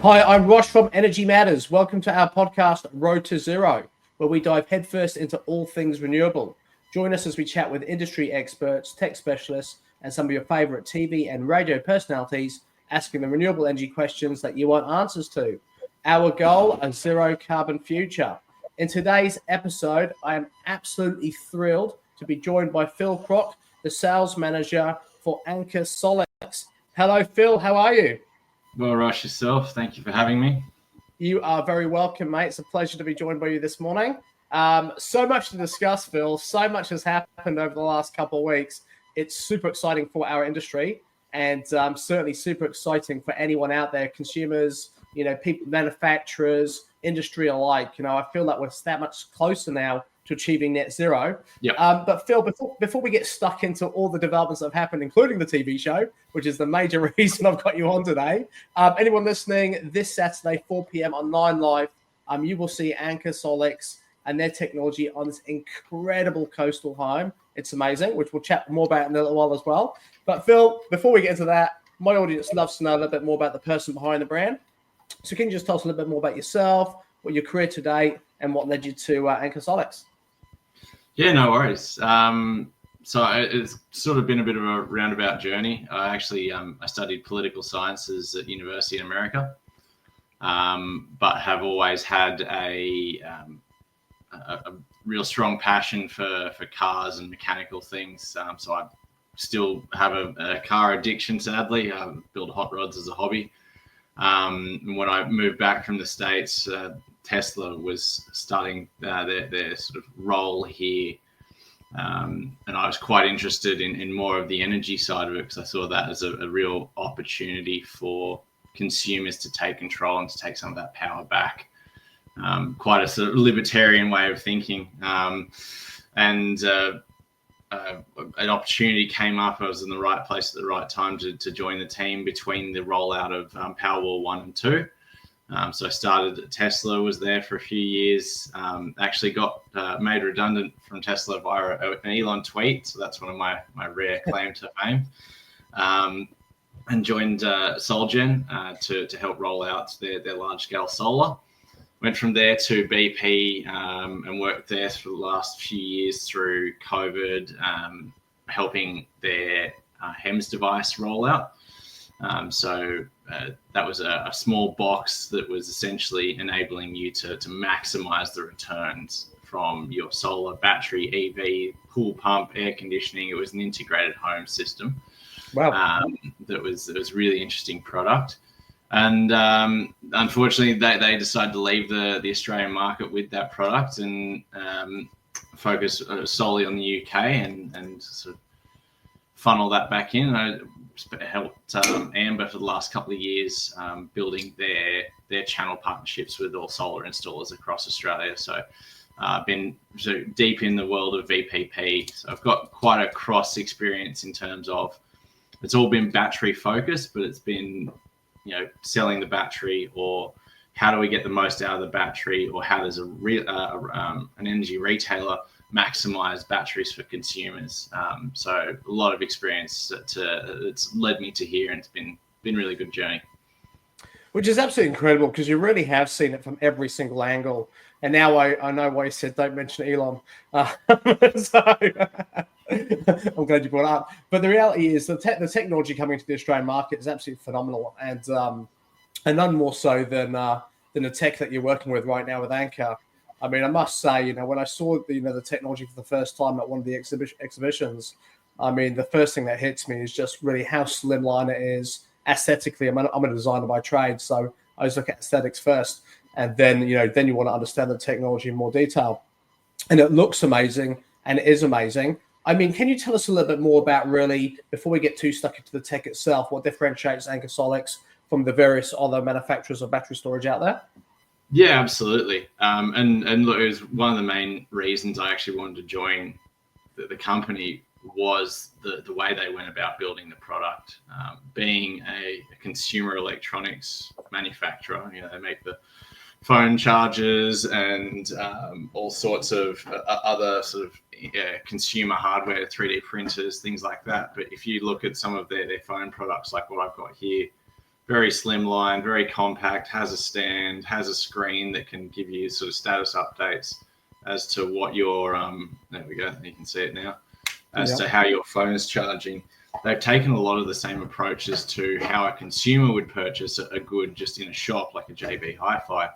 Hi, I'm Rosh from Energy Matters. Welcome to our podcast, Road to Zero, where we dive headfirst into all things renewable. Join us as we chat with industry experts, tech specialists, and some of your favorite TV and radio personalities, asking the renewable energy questions that you want answers to. Our goal, a zero carbon future. In today's episode, I am absolutely thrilled to be joined by Phil Krok, the sales manager for Anker SOLIX. Hello, Phil. How are you? Well, Rosh, yourself, thank you for having me. You are very welcome, mate. It's a pleasure to be joined by you this morning. So much to discuss, Phil. So much has happened over the last couple of weeks. It's super exciting for our industry and certainly super exciting for anyone out there, consumers, people, manufacturers, industry alike. I feel like we're that much closer now to achieving net zero. Yep. But Phil, before we get stuck into all the developments that have happened, including the TV show, which is the major reason I've got you on today, anyone listening, this Saturday, 4 p.m. on 9 Live, you will see Anker SOLIX and their technology on this incredible coastal home. It's amazing, which we'll chat more about in a little while as well. But Phil, before we get into that, my audience loves to know a little bit more about the person behind the brand. So can you just tell us a little bit more about yourself, what your career to date, and what led you to Anker SOLIX? Yeah, no worries. So it's sort of been a bit of a roundabout journey. I actually I studied political sciences at university in America, but have always had a real strong passion for cars and mechanical things. So I still have a car addiction, sadly. I build hot rods as a hobby. And when I moved back from the States, Tesla was starting their sort of role here. And I was quite interested in more of the energy side of it because I saw that as a real opportunity for consumers to take control and to take some of that power back. Quite a sort of libertarian way of thinking. And an opportunity came up. I was in the right place at the right time to join the team between the rollout of Powerwall 1 and 2. So I started at Tesla, was there for a few years, actually got made redundant from Tesla via an Elon tweet. So that's one of my rare claim to fame. And joined Solgen to help roll out their large-scale solar. Went from there to BP and worked there for the last few years through COVID, helping their HEMS device roll out. So that was a small box that was essentially enabling you to maximize the returns from your solar, battery, EV, pool pump, air conditioning. It was an integrated home system. Wow. That was a really interesting product. And unfortunately, they decided to leave the Australian market with that product and focus solely on the UK and sort of funnel that back in. I helped Amber for the last couple of years building their channel partnerships with all solar installers across Australia. So I've been so deep in the world of VPP. So I've got quite a cross experience in terms of it's all been battery focused, but it's been selling the battery, or how do we get the most out of the battery, or how does an energy retailer maximize batteries for consumers. So a lot of experience it's led me to here, and it's been really good journey. Which is absolutely incredible because you really have seen it from every single angle. And now I know why you said don't mention Elon. So I'm glad you brought it up. But the reality is the technology coming to the Australian market is absolutely phenomenal, and none more so than the tech that you're working with right now with Anker. I mean, I must say, when I saw the technology for the first time at one of the exhibitions, I mean, the first thing that hits me is just really how slimline it is aesthetically. I'm a designer by trade, so I always look at aesthetics first, and then you want to understand the technology in more detail. And it looks amazing, and it is amazing. I mean, can you tell us a little bit more about really, before we get too stuck into the tech itself, what differentiates Anker SOLIX from the various other manufacturers of battery storage out there? Yeah, absolutely. And look, it was one of the main reasons I actually wanted to join the company was the way they went about building the product. Being a consumer electronics manufacturer, they make the phone chargers and all sorts of other sort of consumer hardware, 3D printers, things like that. But if you look at some of their phone products, like what I've got here, very slimline, very compact, has a stand, has a screen that can give you sort of status updates as to what your there we go, you can see it now, as to how your phone is charging. They've taken a lot of the same approaches to how a consumer would purchase a good just in a shop like a JB Hi-Fi,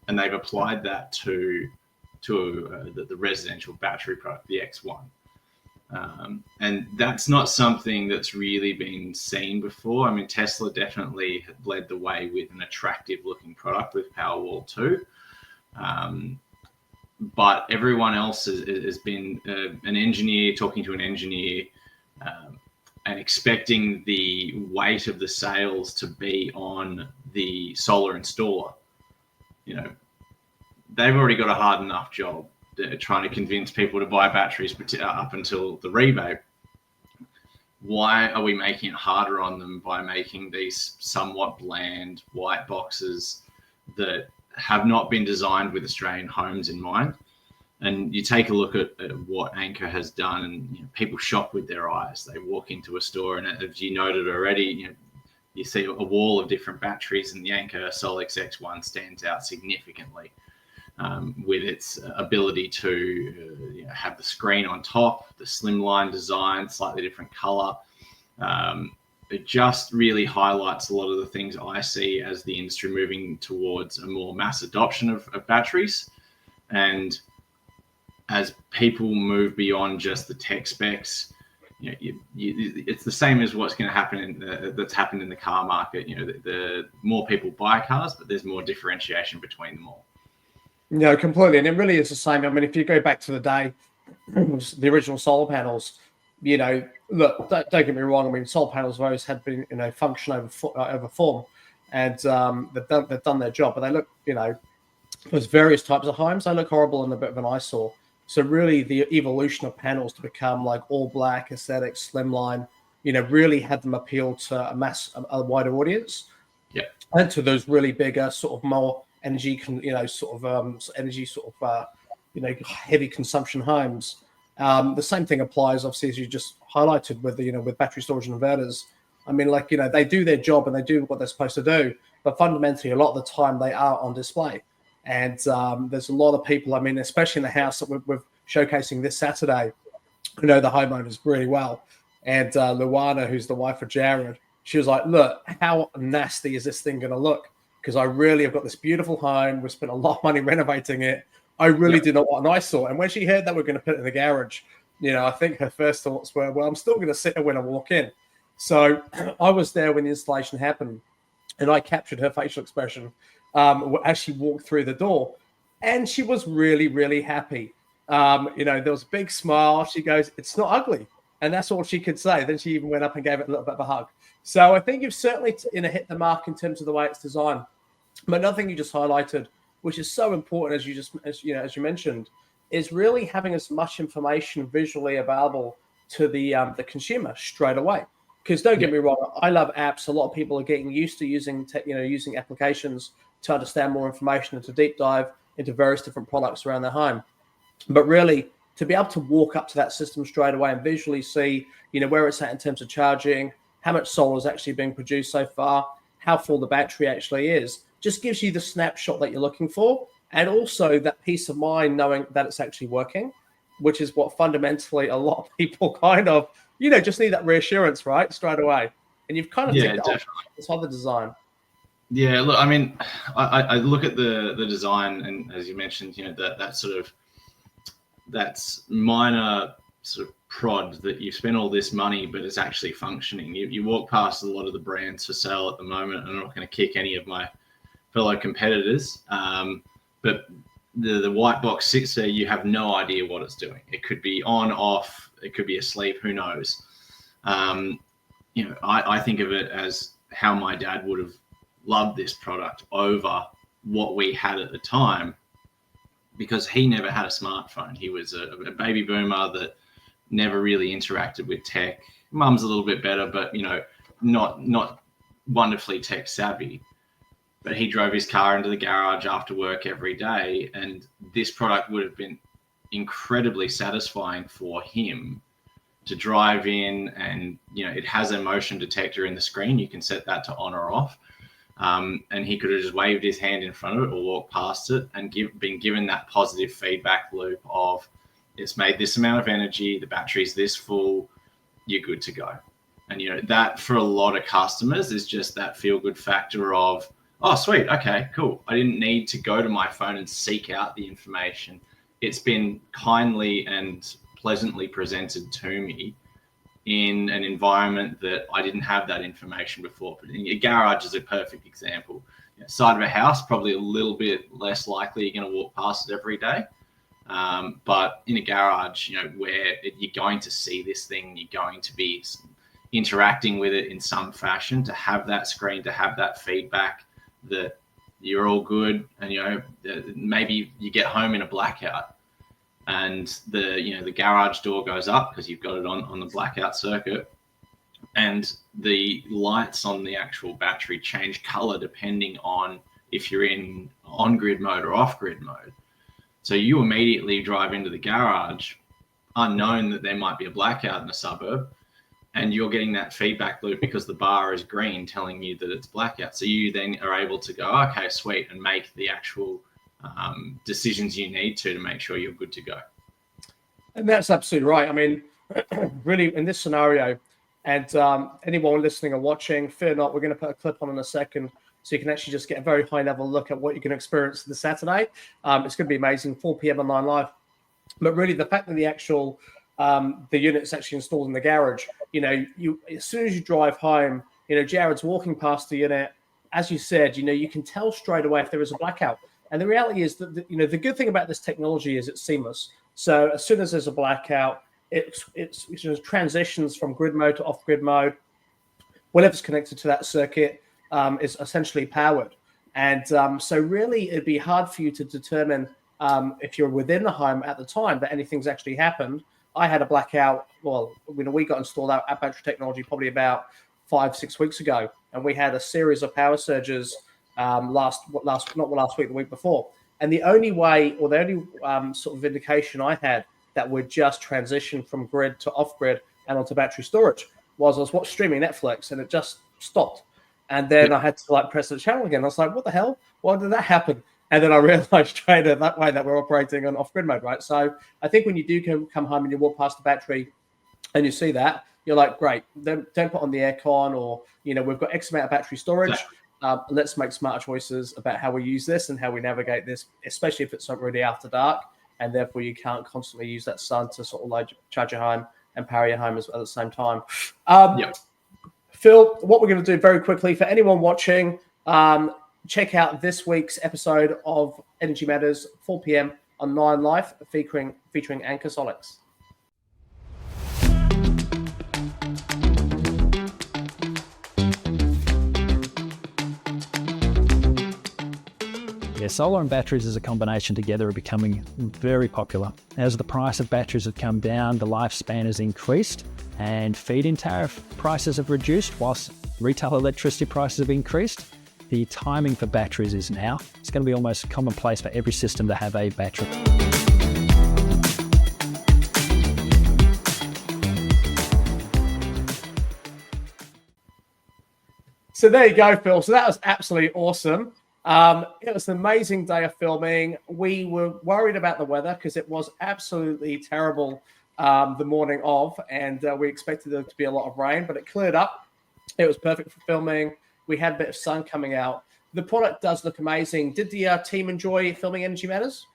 and they've applied that to the residential battery product, the X1. And that's not something that's really been seen before. I mean, Tesla definitely led the way with an attractive looking product with Powerwall 2. But everyone else has been an engineer talking to an engineer and expecting the weight of the sales to be on the solar installer. You know, they've already got a hard enough job trying to convince people to buy batteries up until the rebate. Why are we making it harder on them by making these somewhat bland white boxes that have not been designed with Australian homes in mind? And you take a look at what Anker has done, and people shop with their eyes. They walk into a store, and as you noted already, you see a wall of different batteries, and the Anker SOLIX X1 stands out significantly with its ability to have the screen on top, the slimline design, slightly different color. It just really highlights a lot of the things I see as the industry moving towards a more mass adoption of batteries. And as people move beyond just the tech specs, it's the same as what's going to happen that's happened in the car market. The more people buy cars, but there's more differentiation between them all. No, completely. And it really is the same. I mean, if you go back to the day, the original solar panels, look, don't get me wrong. I mean, solar panels have always had been, function over form, and they've done their job. But they look, there's various types of homes. They look horrible and a bit of an eyesore. So really, the evolution of panels to become like all black, aesthetic, slimline, really had them appeal to a wider audience. Yeah, and to those really bigger, sort of more energy, heavy consumption homes. The same thing applies, obviously, as you just highlighted with with battery storage and inverters. I mean, they do their job and they do what they're supposed to do, but fundamentally, a lot of the time they are on display. And there's a lot of people, I mean, especially in the house that we're showcasing this Saturday, who know the homeowners really well. And Luana, who's the wife of Jared, she was like, look, how nasty is this thing going to look? Because I really have got this beautiful home. We spent a lot of money renovating it. I really did not want an eyesore. And when she heard that we're going to put it in the garage, I think her first thoughts were, well, I'm still going to sit there when I walk in. So I was there when the installation happened, and I captured her facial expression as she walked through the door. And she was really, really happy. There was a big smile. She goes, it's not ugly. And that's all she could say. Then she even went up and gave it a little bit of a hug. So I think you've certainly hit the mark in terms of the way it's designed. But another thing you just highlighted, which is so important, as you mentioned, is really having as much information visually available to the consumer straight away. Because don't get me wrong, I love apps. A lot of people are getting used to using applications to understand more information and to deep dive into various different products around their home. But really, to be able to walk up to that system straight away and visually see, where it's at in terms of charging, how much solar is actually being produced so far, how full the battery actually is, just gives you the snapshot that you're looking for. And also that peace of mind knowing that it's actually working, which is what fundamentally a lot of people kind of, just need that reassurance, right? Straight away. And you've kind of ticked it off this other design. Yeah, look, I mean, I look at the design, and as you mentioned, that's minor sort of prod that you've spent all this money, but it's actually functioning. You walk past a lot of the brands for sale at the moment, and I'm not going to kick any of my fellow competitors, but the white box sits there. You have no idea what it's doing. It could be on, off. It could be asleep. Who knows? I think of it as how my dad would have loved this product over what we had at the time, because he never had a smartphone. He was a baby boomer that never really interacted with tech. Mum's a little bit better, but not wonderfully tech savvy. But he drove his car into the garage after work every day, and this product would have been incredibly satisfying for him to drive in. And it has a motion detector in the screen. You can set that to on or off. And he could have just waved his hand in front of it or walked past it and been given that positive feedback loop of, it's made this amount of energy, the battery's this full, you're good to go. And, you know, that for a lot of customers is just that feel good factor of, oh, sweet, okay, cool. I didn't need to go to my phone and seek out the information. It's been kindly and pleasantly presented to me in an environment that I didn't have that information before. But in a garage is a perfect example. You know, side of a house, probably a little bit less likely you're going to walk past it every day. But in a garage, you know, where you're going to see this thing, you're going to be interacting with it in some fashion, to have that screen, to have that feedback that you're all good. And, you know, maybe you get home in a blackout and the garage door goes up because you've got it on the blackout circuit, and the lights on the actual battery change color depending on if you're in on-grid mode or off-grid mode. So you immediately drive into the garage unknown that there might be a blackout in a suburb, and you're getting that feedback loop because the bar is green telling you that it's blackout. So you then are able to go, okay, sweet, and make the actual decisions you need to make sure you're good to go. And that's absolutely right. I mean, really, in this scenario, and anyone listening or watching, fear not, we're going to put a clip on in a second so you can actually just get a very high-level look at what you can experience this Saturday. It's going to be amazing, 4 p.m. on 9 Live. But really, the fact that the actual the unit's actually installed in the garage, you know, as soon as you drive home, you know, Jared's walking past the unit. As you said, you know, you can tell straight away if there is a blackout. And the reality is that, you know, the good thing about this technology is it's seamless. So as soon as there's a blackout, it transitions from grid mode to off-grid mode. Whatever's connected to that circuit is essentially powered. And so really, it'd be hard for you to determine if you're within the home at the time that anything's actually happened. I had a blackout. Well, you know, we got installed our battery technology probably about 5-6 weeks ago, and we had a series of power surges the week before. And the only way, or the only sort of indication I had that would just transition from grid to off grid and onto battery storage was I was streaming Netflix and it just stopped. And then I had to press the channel again. I was like, what the hell? Why did that happen? And then I realized straight that way that we're operating on off-grid mode, right? So I think when you do come home and you walk past the battery and you see that, you're like, great, don't put on the aircon, or, you know, we've got X amount of battery storage. Let's make smart choices about how we use this and how we navigate this, especially if it's not really after dark, and therefore you can't constantly use that sun to sort of charge your home and power your home at the same time. Phil, what we're going to do very quickly for anyone watching, check out this week's episode of Energy Matters, 4 p.m. on 9 Live, featuring Anker SOLIX. Yeah, solar and batteries as a combination together are becoming very popular. As the price of batteries have come down, the lifespan has increased, and feed-in tariff prices have reduced whilst retail electricity prices have increased. The timing for batteries is now. It's going to be almost commonplace for every system to have a battery. So there you go, Phil. So that was absolutely awesome. It was an amazing day of filming. We were worried about the weather because it was absolutely terrible the morning of, and we expected there to be a lot of rain, but it cleared up. It was perfect for filming. We had a bit of sun coming out. The product does look amazing. Did the team enjoy filming Energy Matters?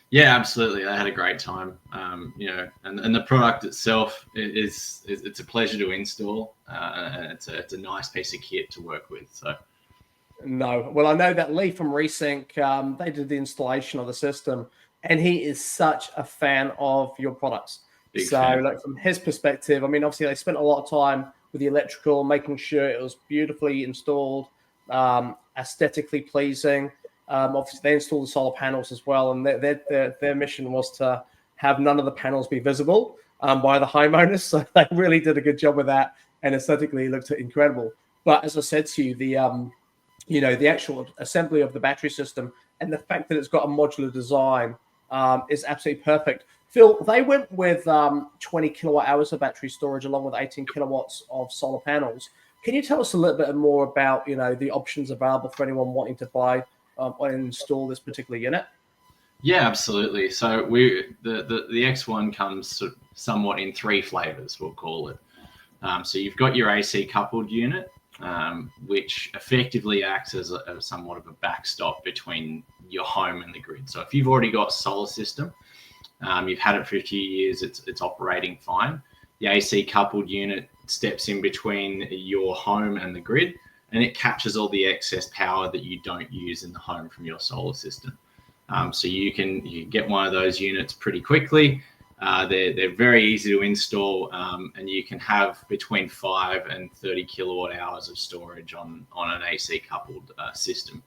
Yeah, absolutely. I had a great time. You know, and the product itself it's a pleasure to install. And it's a nice piece of kit to work with. So. No. Well, I know that Lee from Resync, they did the installation of the system, and he is such a fan of your products. Big fan. Like, from his perspective, I mean, obviously they spent a lot of time with the electrical, making sure it was beautifully installed, aesthetically pleasing. Obviously they installed the solar panels as well, and their mission was to have none of the panels be visible by the homeowners. So they really did a good job with that, and aesthetically it looked incredible. But as I said to you, the actual assembly of the battery system and the fact that it's got a modular design is absolutely perfect. Phil, they went with 20 kilowatt hours of battery storage along with 18 kilowatts of solar panels. Can you tell us a little bit more about, the options available for anyone wanting to buy or install this particular unit? Yeah, absolutely. So the X1 comes somewhat in three flavors, we'll call it. So you've got your AC coupled unit, which effectively acts as somewhat of a backstop between your home and the grid. So if you've already got a solar system, you've had it for a few years, it's operating fine. The AC coupled unit steps in between your home and the grid, and it captures all the excess power that you don't use in the home from your solar system. So you can get one of those units pretty quickly. They're very easy to install, and you can have between 5 and 30 kilowatt hours of storage on an AC coupled system.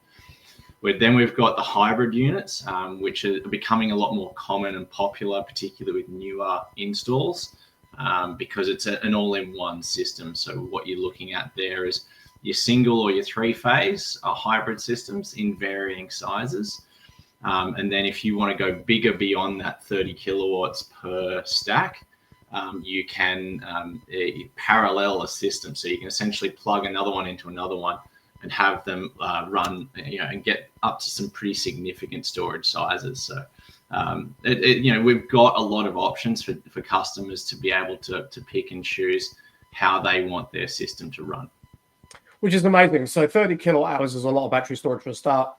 Then we've got the hybrid units, which are becoming a lot more common and popular, particularly with newer installs, because it's an all-in-one system. So what you're looking at there is your single or your three-phase hybrid systems in varying sizes. And then if you want to go bigger beyond that 30 kilowatts per stack, you can parallel a system. So you can essentially plug another one into another one and have them run, and get up to some pretty significant storage sizes. So, we've got a lot of options for customers to be able to pick and choose how they want their system to run. Which is amazing. So 30 kilowatt hours is a lot of battery storage for a start.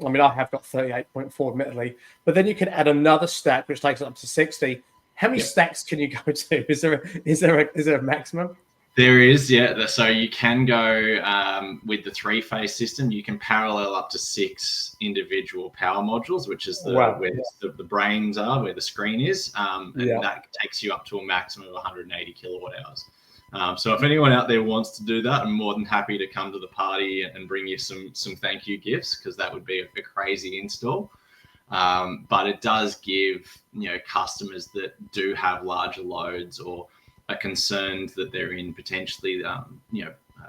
I mean, I have got 38.4 admittedly, but then you can add another stack, which takes it up to 60. How many stacks can you go to? Is there a maximum? There is, yeah. So you can go with the three-phase system. You can parallel up to 6 individual power modules, which is where the brains are, where the screen is, and that takes you up to a maximum of 180 kilowatt hours. So if anyone out there wants to do that, I'm more than happy to come to the party and bring you some thank you gifts, because that would be a crazy install. But it does give customers that do have larger loads or are concerned that they're in potentially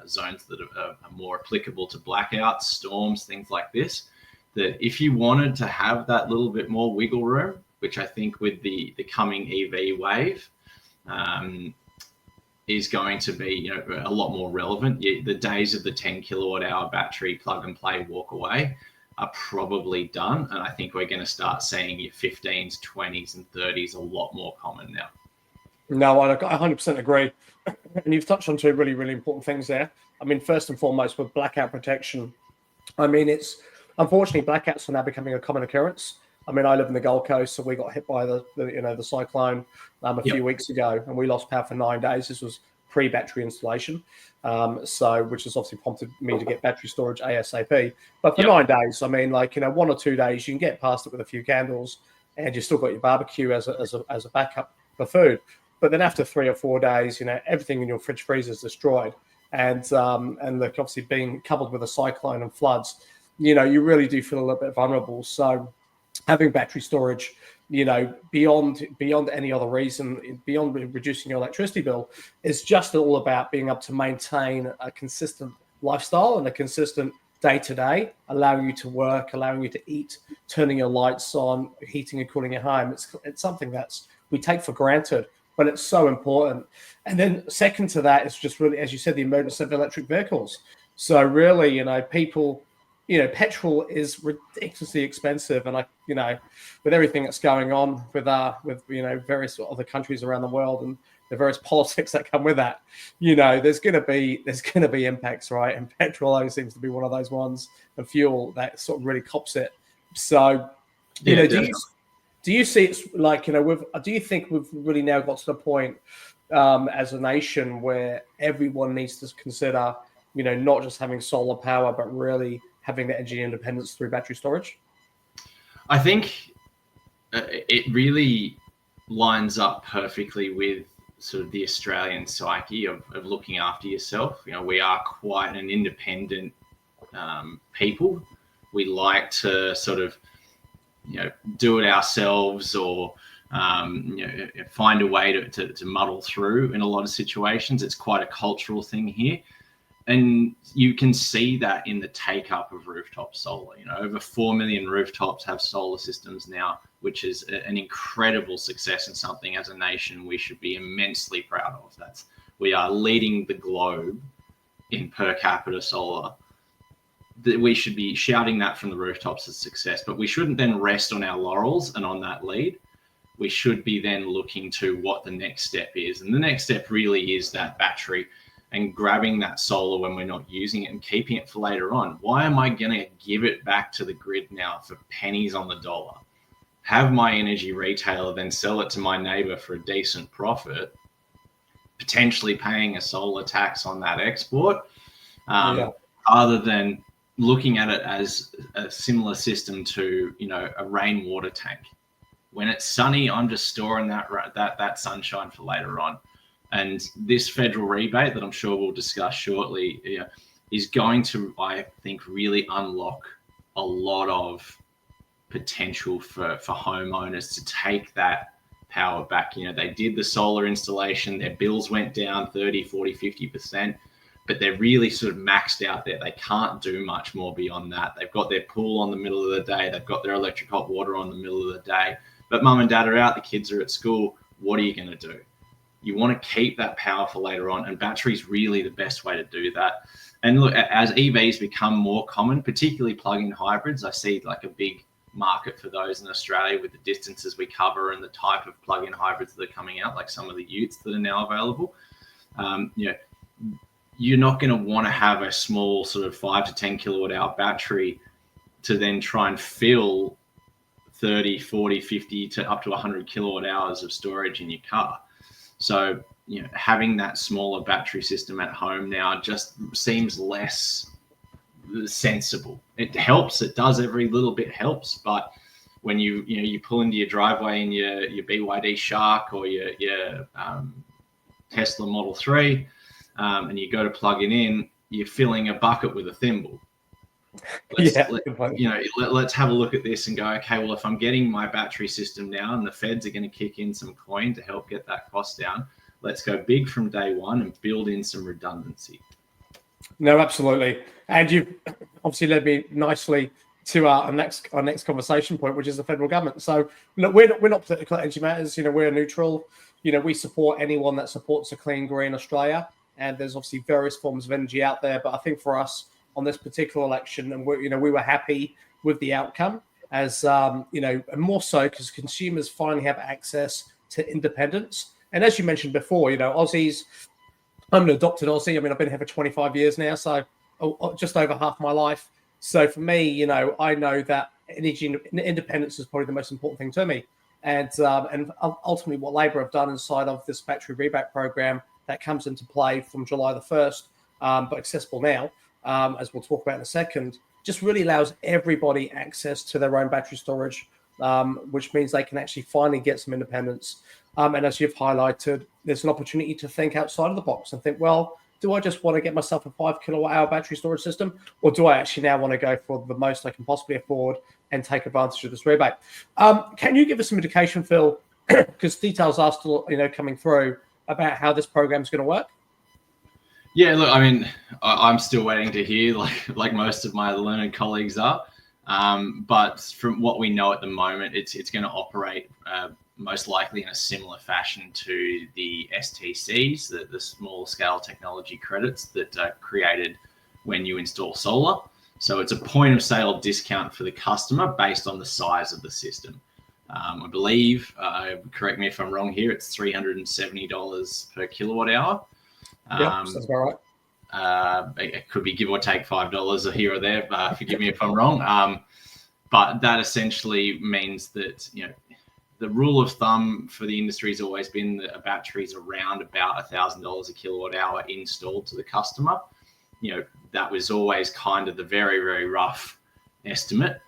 zones that are more applicable to blackouts, storms, things like this, that if you wanted to have that little bit more wiggle room, which I think with the coming EV wave, is going to be a lot more relevant. The days of the 10 kilowatt hour battery plug and play walk away are probably done, and I think we're going to start seeing your 15s, 20s, and 30s a lot more common now. No, I 100% agree, and you've touched on 2 really, really important things there. I mean, first and foremost, with blackout protection, I mean, it's unfortunately blackouts are now becoming a common occurrence. I mean, I live in the Gold Coast, so we got hit by the cyclone a few weeks ago, and we lost power for 9 days. This was pre-battery installation, which has obviously prompted me to get battery storage ASAP. But for 9 days, I mean, 1 or 2 days, you can get past it with a few candles, and you still got your barbecue as a backup for food. But then after 3 or 4 days, everything in your fridge freezer is destroyed, and obviously being coupled with a cyclone and floods, you really do feel a little bit vulnerable. So having battery storage, beyond any other reason, beyond reducing your electricity bill, is just all about being able to maintain a consistent lifestyle and a consistent day-to-day, allowing you to work, allowing you to eat, turning your lights on, heating and cooling your home. It's something we take for granted, but it's so important. And then second to that is just really, as you said, the emergence of electric vehicles. So really, people, petrol is ridiculously expensive, and with everything that's going on with various other countries around the world and the various politics that come with that, there's going to be impacts, right? And petrol always seems to be one of those ones, and fuel that sort of really cops it. So, do you see it's do you think we've really now got to the point as a nation where everyone needs to consider, not just having solar power, but really having the energy independence through battery storage? I think it really lines up perfectly with sort of the Australian psyche of looking after yourself. We are quite an independent people. We like to sort of, do it ourselves, or find a way to muddle through in a lot of situations. It's quite a cultural thing here. And you can see that in the take up of rooftop solar. Over 4 million rooftops have solar systems now, which is an incredible success and something as a nation we should be immensely proud of. We are leading the globe in per capita solar, that we should be shouting that from the rooftops as success, but we shouldn't then rest on our laurels and on that lead. We should be then looking to what the next step is. And the next step really is that battery and grabbing that solar when we're not using it and keeping it for later on. Why am I going to give it back to the grid now for pennies on the dollar? Have my energy retailer then sell it to my neighbor for a decent profit, potentially paying a solar tax on that export, rather than looking at it as a similar system to, a rainwater tank. When it's sunny, I'm just storing that sunshine for later on. And this federal rebate that I'm sure we'll discuss shortly is going to, I think, really unlock a lot of potential for homeowners to take that power back. They did the solar installation, their bills went down 30, 40, 50%, but they're really sort of maxed out there. They can't do much more beyond that. They've got their pool on the middle of the day. They've got their electric hot water on the middle of the day. But mum and dad are out, the kids are at school. What are you going to do? You want to keep that power for later on, and battery's really the best way to do that. And look, as EVs become more common, particularly plug-in hybrids, I see like a big market for those in Australia with the distances we cover and the type of plug-in hybrids that are coming out, like some of the utes that are now available. You're not going to want to have a small sort of 5 to 10 kilowatt hour battery to then try and fill 30, 40, 50 to up to 100 kilowatt hours of storage in your car. So, having that smaller battery system at home now just seems less sensible. It helps. It does. Every little bit helps. But when you pull into your driveway in your BYD Shark or your Tesla Model 3, and you go to plug it in, you're filling a bucket with a thimble. Let's have a look at this and go, okay, well, if I'm getting my battery system now and the feds are going to kick in some coin to help get that cost down, let's go big from day one and build in some redundancy. No, absolutely. And you've obviously led me nicely to our next conversation point, which is the federal government. So look, we're not political energy matters. We're neutral. We support anyone that supports a clean, green Australia. And there's obviously various forms of energy out there. But I think for us on this particular election, and we were happy with the outcome, as and more so because consumers finally have access to independence. And as you mentioned before, Aussies. I'm an adopted Aussie. I mean, I've been here for 25 years now, so just over half my life. So for me, I know that energy independence is probably the most important thing to me. And ultimately what Labor have done inside of this battery rebate program that comes into play from July the 1st, but accessible now, as we'll talk about in a second, just really allows everybody access to their own battery storage, which means they can actually finally get some independence. And as you've highlighted, there's an opportunity to think outside of the box and think, well, do I just want to get myself a 5 kilowatt hour battery storage system? Or do I actually now want to go for the most I can possibly afford and take advantage of this rebate? Can you give us some indication, Phil, because details are still coming through about how this program is going to work? Yeah, look, I mean, I'm still waiting to hear, like most of my learned colleagues are. But from what we know at the moment, it's going to operate most likely in a similar fashion to the STCs, the small scale technology credits that are created when you install solar. So it's a point of sale discount for the customer based on the size of the system. I believe, correct me if I'm wrong here, it's $370 per kilowatt hour. Yeah, sounds about right. It could be give or take $5 here or there. Forgive me if I'm wrong. But that essentially means that, the rule of thumb for the industry has always been that a battery is around about $1,000 a kilowatt hour installed to the customer. That was always kind of the very, very rough estimate.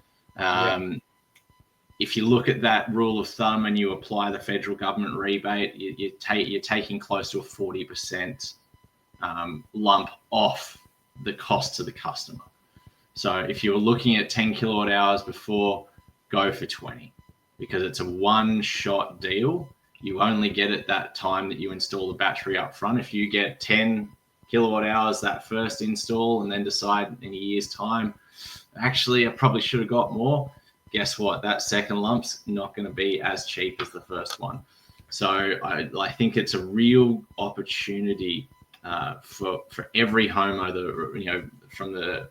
If you look at that rule of thumb and you apply the federal government rebate, you're taking close to a 40% lump off the cost to the customer. So if you were looking at 10 kilowatt hours before, go for 20, because it's a one-shot deal. You only get it that time that you install the battery up front. If you get 10 kilowatt hours that first install and then decide in a year's time, actually, I probably should have got more, guess what? That second lump's not going to be as cheap as the first one. So I think it's a real opportunity for every homeowner, from the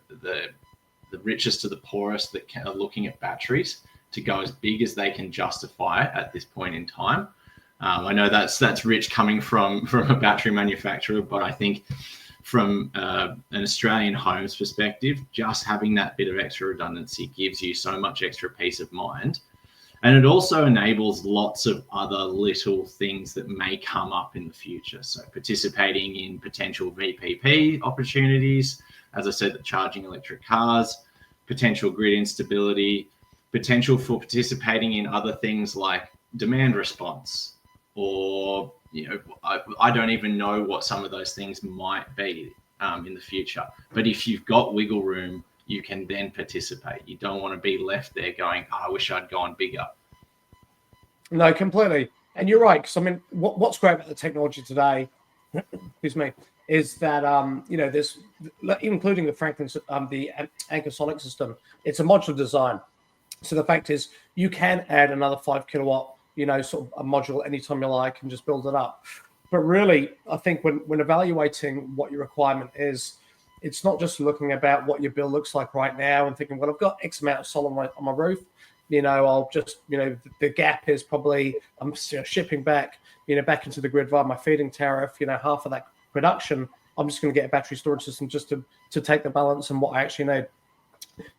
richest to the poorest that are looking at batteries to go as big as they can justify at this point in time. I know that's rich coming from a battery manufacturer, but I think from an Australian homes perspective, just having that bit of extra redundancy gives you so much extra peace of mind. And it also enables lots of other little things that may come up in the future. So participating in potential VPP opportunities, as I said, the charging electric cars, potential grid instability, potential for participating in other things like demand response, or I don't even know what some of those things might be in the future. But if you've got wiggle room, you can then participate. You don't want to be left there going, I wish I'd gone bigger. No, completely. And you're right. Because I mean, what's great about the technology today, excuse me, is that there's, including the Franklin's, the Anker SOLIX system, it's a modular design. So the fact is, you can add another 5 kilowatt, sort of a module anytime you like, and just build it up. But really, I think when evaluating what your requirement is, it's not just looking about what your bill looks like right now and thinking, well, I've got X amount of solar on my roof. I'll just, the gap is probably, I'm shipping back, back into the grid via my feeding tariff, half of that production. I'm just going to get a battery storage system just to take the balance and what I actually need.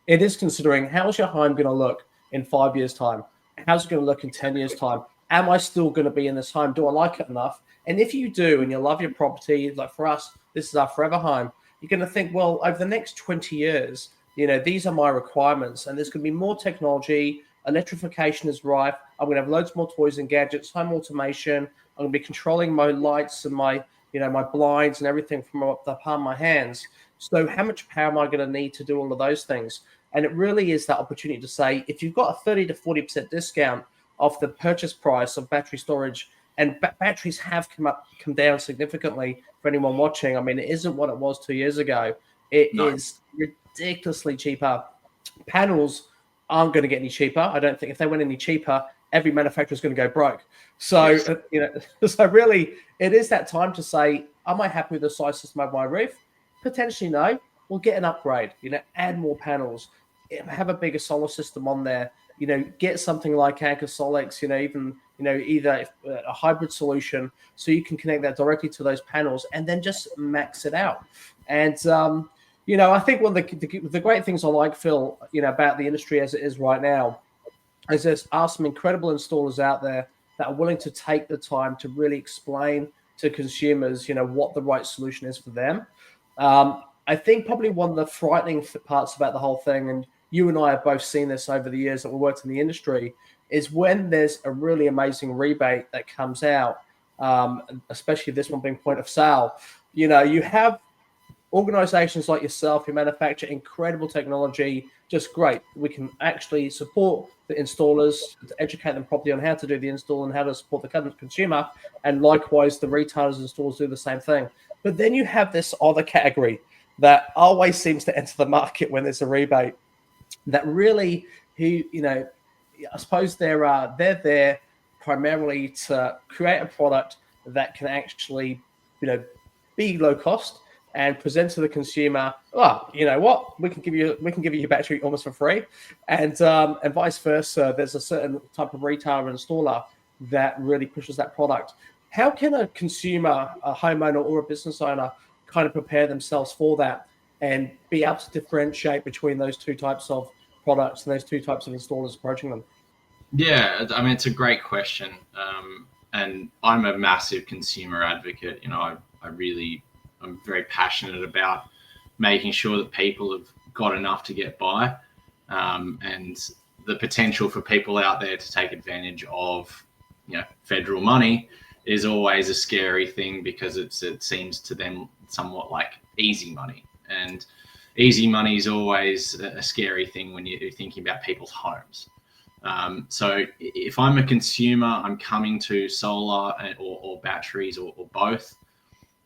It is considering, how's your home going to look in 5 years' time? How's it going to look in 10 years' time? Am I still going to be in this home? Do I like it enough? And if you do, and you love your property, like for us, this is our forever home, you're going to think, well, over the next 20 years, these are my requirements, and there's going to be more technology. Electrification is rife. I'm going to have loads more toys and gadgets, home automation. I'm going to be controlling my lights and my blinds and everything from the palm of my hands. So how much power am I going to need to do all of those things? And it really is that opportunity to say, if you've got a 30 to 40% discount off the purchase price of battery storage, and batteries have come down significantly for anyone watching. I mean, it isn't what it was 2 years ago. It is ridiculously cheaper. Panels aren't going to get any cheaper. I don't think if they went any cheaper, every manufacturer is going to go broke. So, so really, it is that time to say, am I happy with the size system of my roof? Potentially no. We'll get an upgrade. Add more panels, have a bigger solar system on there. Get something like Anker SOLIX. Either a hybrid solution, so you can connect that directly to those panels, and then just max it out. And I think one of the great things I like, Phil, about the industry as it is right now, is there are some incredible installers out there that are willing to take the time to really explain to consumers, what the right solution is for them. I think probably one of the frightening parts about the whole thing, and you and I have both seen this over the years that we worked in the industry, is when there's a really amazing rebate that comes out, especially this one being point of sale. You have organizations like yourself who manufacture incredible technology, just great. We can actually support the installers to educate them properly on how to do the install and how to support the consumer. And likewise, the retailers and stores do the same thing. But then you have this other category that always seems to enter the market when there's a rebate, that really, I suppose they're there primarily to create a product that can actually, be low cost and present to the consumer, you know what, we can give you your battery almost for free, and vice versa. There's a certain type of retailer and installer that really pushes that product. How can a consumer, a homeowner, or a business owner kind of prepare themselves for that and be able to differentiate between those two types of products and those two types of installers approaching them? Yeah, I mean, it's a great question. And I'm a massive consumer advocate. I'm very passionate about making sure that people have got enough to get by. And the potential for people out there to take advantage of, federal money is always a scary thing, because it seems to them somewhat like easy money. And easy money is always a scary thing when you're thinking about people's homes. So if I'm a consumer, I'm coming to solar or batteries or both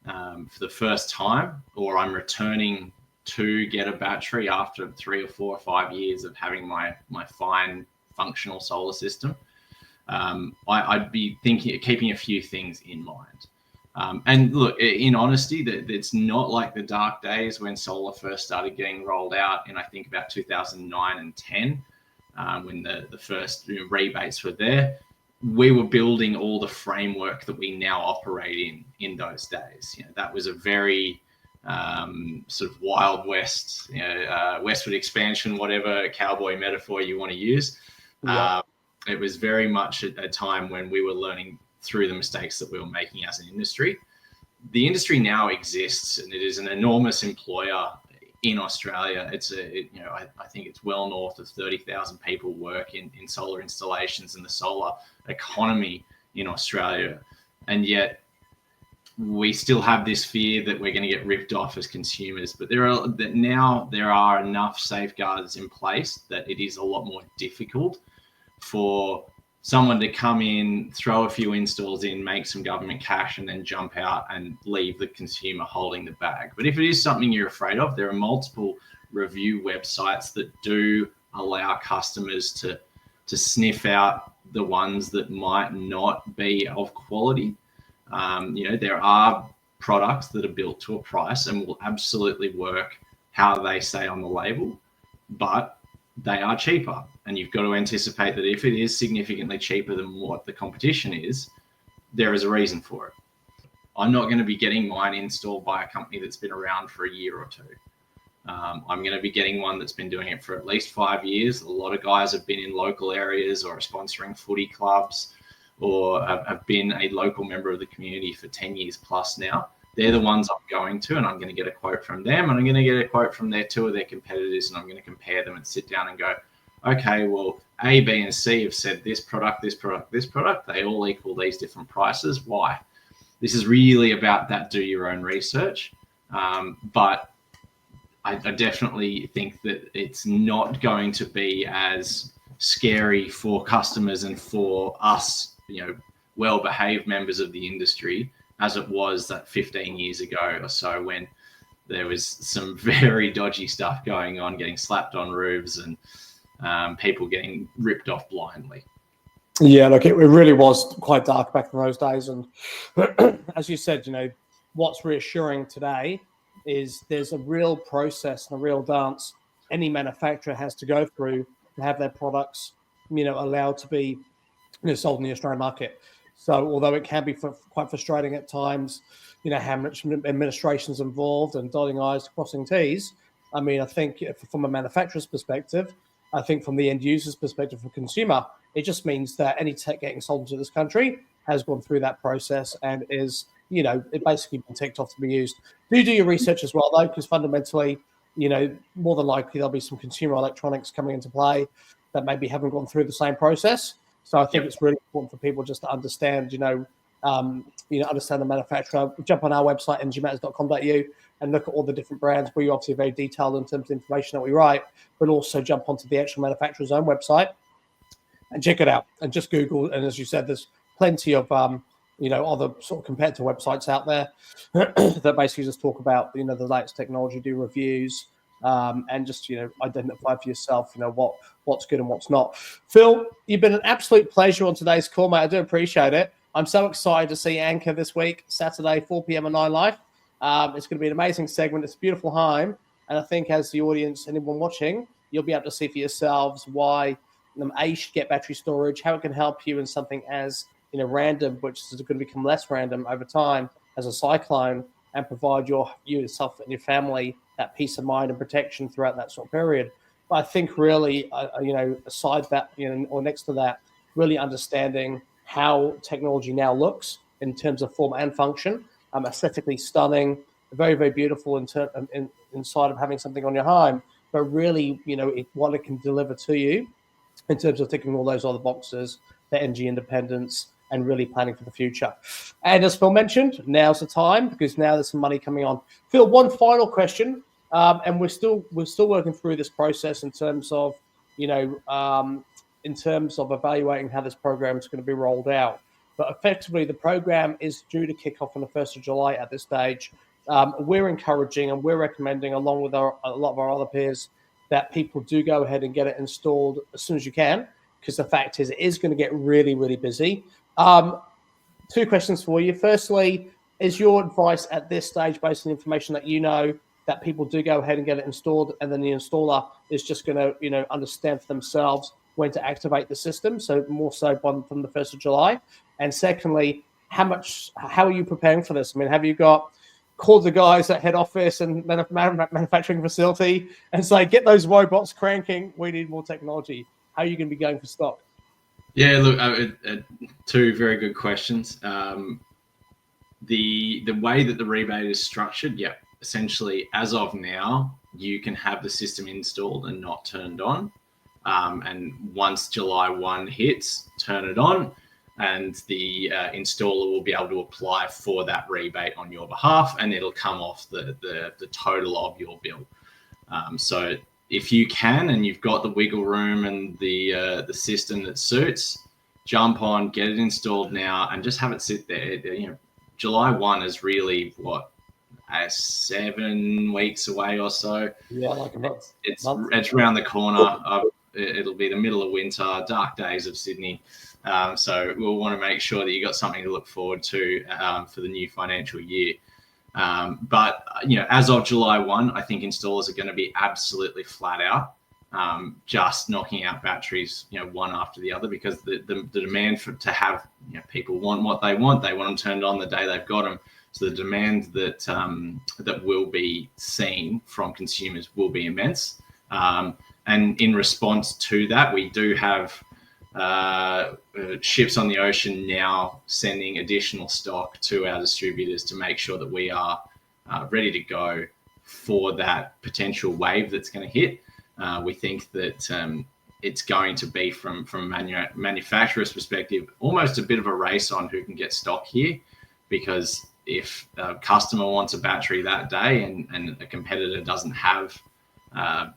for the first time, or I'm returning to get a battery after 3 or 4 or 5 years of having my fine functional solar system, I'd be keeping a few things in mind. And look, in honesty, that it's not like the dark days when solar first started getting rolled out in, I think, about 2009 and 10, when the first rebates were there. We were building all the framework that we now operate in those days. That was a very sort of Wild West, westward expansion, whatever cowboy metaphor you want to use. Yeah. It was very much a time when we were learning through the mistakes that we were making as an industry. The industry now exists, and it is an enormous employer in Australia. I think it's well north of 30,000 people work in solar installations and the solar economy in Australia. And yet we still have this fear that we're going to get ripped off as consumers. But there are enough safeguards in place that it is a lot more difficult for someone to come in, throw a few installs in, make some government cash, and then jump out and leave the consumer holding the bag. But if it is something you're afraid of, there are multiple review websites that do allow customers to sniff out the ones that might not be of quality. There are products that are built to a price and will absolutely work how they say on the label, but they are cheaper. And you've got to anticipate that if it is significantly cheaper than what the competition is, there is a reason for it. I'm not going to be getting mine installed by a company that's been around for a year or two. I'm going to be getting one that's been doing it for at least 5 years. A lot of guys have been in local areas or are sponsoring footy clubs or have been a local member of the community for 10 years plus now. They're the ones I'm going to, and I'm going to get a quote from them, and I'm going to get a quote from two of their competitors, and I'm going to compare them and sit down and go, okay, well, A, B, and C have said this product, this product, this product. They all equal these different prices. Why? This is really about that do your own research. But I definitely think that it's not going to be as scary for customers and for us, well-behaved members of the industry as it was that 15 years ago or so, when there was some very dodgy stuff going on, getting slapped on roofs and people getting ripped off blindly. Yeah, look, it really was quite dark back in those days. And as you said, what's reassuring today is there's a real process and a real dance any manufacturer has to go through to have their products, allowed to be sold in the Australian market. So although it can be quite frustrating at times, how much administration's involved and dotting I's, crossing T's, I mean, I think from a manufacturer's perspective, I think from the end user's perspective, for consumer, it just means that any tech getting sold into this country has gone through that process and is, it basically been ticked off to be used. Do your research as well, though, because fundamentally, more than likely there'll be some consumer electronics coming into play that maybe haven't gone through the same process. So I think it's really important for people just to understand, understand the manufacturer. Jump on our website, ngmatters.com.au, and look at all the different brands. We're obviously very detailed in terms of the information that we write, but also jump onto the actual manufacturer's own website and check it out. And just Google. And as you said, there's plenty of, other sort of competitor websites out there that basically just talk about, the latest technology, do reviews, and just, identify for yourself, what's good and what's not. Phil, you've been an absolute pleasure on today's call, mate. I do appreciate it. I'm so excited to see Anker this week, Saturday, 4 p.m. on 9 Live. It's going to be an amazing segment. It's a beautiful home. And I think as the audience, anyone watching, you'll be able to see for yourselves why you should get battery storage, how it can help you in something as random, which is going to become less random over time as a cyclone, and provide yourself and your family that peace of mind and protection throughout that sort of period. But I think really, aside that, or next to that, really understanding how technology now looks in terms of form and function, aesthetically stunning, very, very beautiful inside of having something on your home, but really, what it can deliver to you in terms of ticking all those other boxes, the energy independence, and really planning for the future. And as Phil mentioned, now's the time, because now there's some money coming on. Phil, one final question, and we're still working through this process in terms of evaluating how this program is going to be rolled out. But effectively, the program is due to kick off on the 1st of July at this stage. We're encouraging and we're recommending, along with a lot of our other peers, that people do go ahead and get it installed as soon as you can, because the fact is it is going to get really, really busy. 2 questions for you. Firstly, is your advice at this stage, based on the information that you know, that people do go ahead and get it installed, and then the installer is just going to, understand for themselves when to activate the system? So more so from the 1st of July. And secondly, how are you preparing for this? I mean, have you called the guys at head office and manufacturing facility and say, get those robots cranking, we need more technology? How are you going to be going for stock? Yeah, look, two very good questions. The way that the rebate is structured, essentially as of now, you can have the system installed and not turned on. And once July 1 hits, turn it on, and the installer will be able to apply for that rebate on your behalf, and it'll come off the total of your bill. So if you can, and you've got the wiggle room and the system that suits, jump on, get it installed now, and just have it sit there. July 1 is really 7 weeks away or so. Yeah, like a month. It's around the corner. It'll be the middle of winter, dark days of Sydney. So we'll want to make sure that you got something to look forward to for the new financial year. But as of July 1, I think installers are going to be absolutely flat out, just knocking out batteries, one after the other, because the demand to have, people want what they want. They want them turned on the day they've got them. So the demand that will be seen from consumers will be immense. And in response to that, we do have ships on the ocean now sending additional stock to our distributors to make sure that we are ready to go for that potential wave that's going to hit. We think that it's going to be, from manufacturer's perspective, almost a bit of a race on who can get stock here, because if a customer wants a battery that day and a competitor doesn't have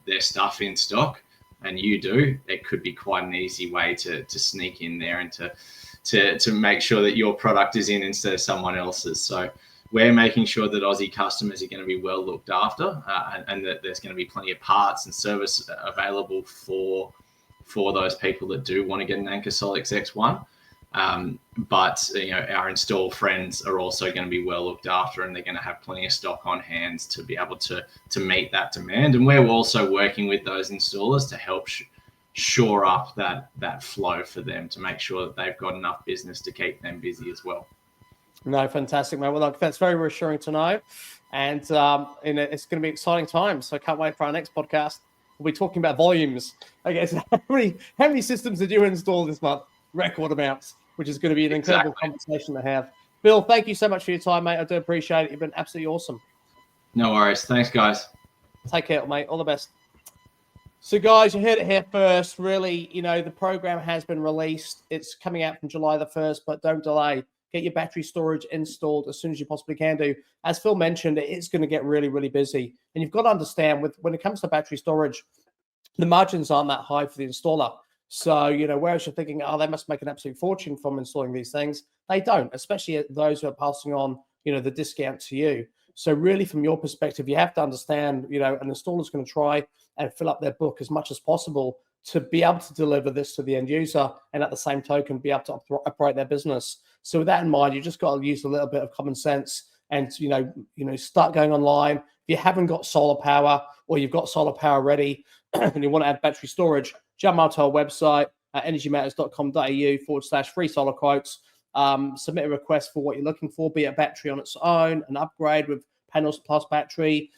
their stuff in stock and you do, it could be quite an easy way to sneak in there and to make sure that your product is in instead of someone else's. So we're making sure that Aussie customers are going to be well looked after, and that there's going to be plenty of parts and service available for those people that do want to get an Anker SOLIX X1. But our install friends are also going to be well looked after, and they're going to have plenty of stock on hand to be able to meet that demand. And we're also working with those installers to help shore up that flow for them, to make sure that they've got enough business to keep them busy as well. No, fantastic, mate. Well, look, that's very reassuring to know. And it's going to be exciting times. So I can't wait for our next podcast. We'll be talking about volumes. Okay, so how many systems did you install this month? Record amounts, which is going to be an incredible conversation to have. Phil, thank you so much for your time, mate. I do appreciate it. You've been absolutely awesome. No worries. Thanks, guys. Take care, mate. All the best. So, guys, you heard it here first. Really, the program has been released. It's coming out from July the 1st, but don't delay. Get your battery storage installed as soon as you possibly can do. As Phil mentioned, it's going to get really, really busy. And you've got to understand, when it comes to battery storage, the margins aren't that high for the installer. So, whereas you're thinking, they must make an absolute fortune from installing these things, they don't, especially those who are passing on, the discount to you. So really, from your perspective, you have to understand, an installer's going to try and fill up their book as much as possible to be able to deliver this to the end user, and at the same token, be able to operate their business. So with that in mind, you just got to use a little bit of common sense and, start going online. If you haven't got solar power, or you've got solar power ready and you want to add battery storage, jump onto our website at energymatters.com.au/free solar quotes. Submit a request for what you're looking for, be it a battery on its own, an upgrade with panels plus battery,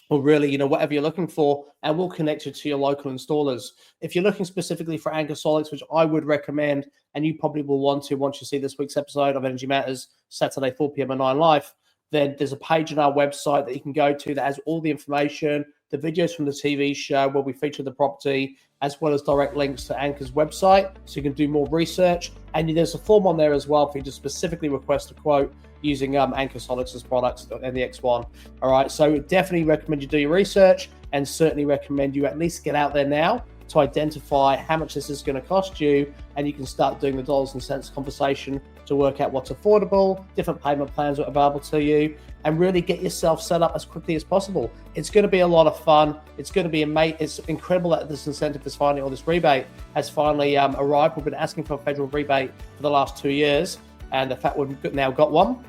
or really, whatever you're looking for, and we'll connect you to your local installers. If you're looking specifically for Anker SOLIX, which I would recommend, and you probably will want to once you see this week's episode of Energy Matters, Saturday, 4 p.m. at 9 Live, then there's a page on our website that you can go to that has all the information, the videos from the TV show where we feature the property, as well as direct links to Anker's website, so you can do more research. And there's a form on there as well for you to specifically request a quote using Anker SOLIX's products and the X1. All right, so definitely recommend you do your research, and certainly recommend you at least get out there now to identify how much this is going to cost you, and you can start doing the dollars and cents conversation to work out what's affordable, different payment plans are available to you, and really get yourself set up as quickly as possible. It's going to be a lot of fun. It's going to be it's incredible that this incentive is finally, or this rebate has finally arrived. We've been asking for a federal rebate for the last 2 years, and the fact we've now got one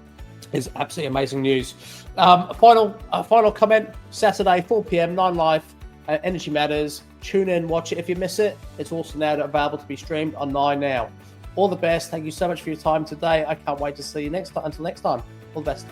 is absolutely amazing news. A final comment, Saturday, 4 p.m, 9 Live, Energy Matters. Tune in, watch it if you miss it. It's also now available to be streamed on 9 Now. All the best. Thank you so much for your time today. I can't wait to see you next time. Until next time, all the best.